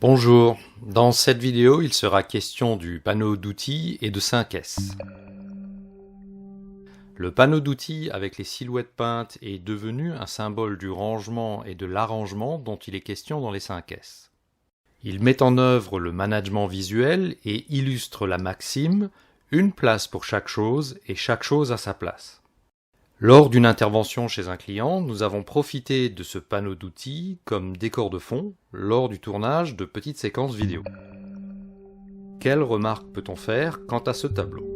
Bonjour, dans cette vidéo il sera question du panneau d'outils et de 5S. Le panneau d'outils avec les silhouettes peintes est devenu un symbole du rangement et de l'arrangement dont il est question dans les 5S. Il met en œuvre le management visuel et illustre la maxime « une place pour chaque chose et chaque chose à sa place ». Lors d'une intervention chez un client, nous avons profité de ce panneau d'outils comme décor de fond lors du tournage de petites séquences vidéo. Quelles remarques peut-on faire quant à ce tableau?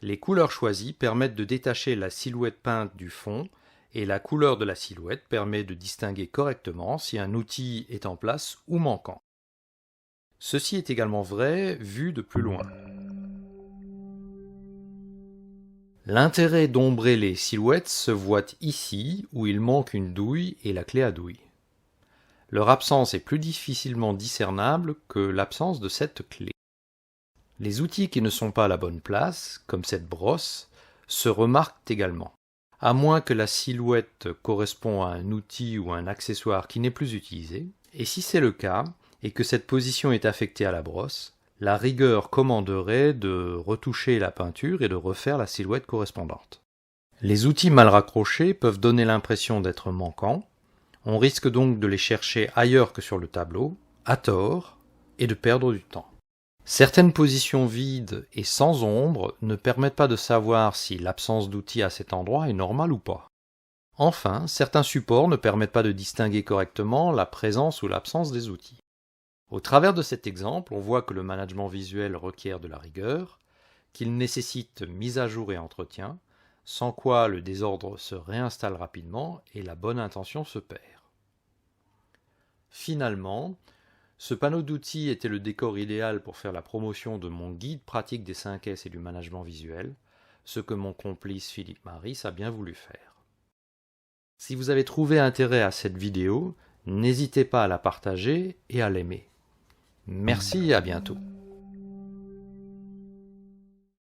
Les couleurs choisies permettent de détacher la silhouette peinte du fond et la couleur de la silhouette permet de distinguer correctement si un outil est en place ou manquant. Ceci est également vrai vu de plus loin. L'intérêt d'ombrer les silhouettes se voit ici où il manque une douille et la clé à douille. Leur absence est plus difficilement discernable que l'absence de cette clé. Les outils qui ne sont pas à la bonne place, comme cette brosse, se remarquent également. À moins que la silhouette corresponde à un outil ou un accessoire qui n'est plus utilisé, et si c'est le cas, et que cette position est affectée à la brosse, la rigueur commanderait de retoucher la peinture et de refaire la silhouette correspondante. Les outils mal raccrochés peuvent donner l'impression d'être manquants, on risque donc de les chercher ailleurs que sur le tableau, à tort, et de perdre du temps. Certaines positions vides et sans ombre ne permettent pas de savoir si l'absence d'outils à cet endroit est normale ou pas. Enfin, certains supports ne permettent pas de distinguer correctement la présence ou l'absence des outils. Au travers de cet exemple, on voit que le management visuel requiert de la rigueur, qu'il nécessite mise à jour et entretien, sans quoi le désordre se réinstalle rapidement et la bonne intention se perd. Finalement, ce panneau d'outils était le décor idéal pour faire la promotion de mon guide pratique des 5S et du management visuel, ce que mon complice Philippe Maris a bien voulu faire. Si vous avez trouvé intérêt à cette vidéo, n'hésitez pas à la partager et à l'aimer. Merci et à bientôt.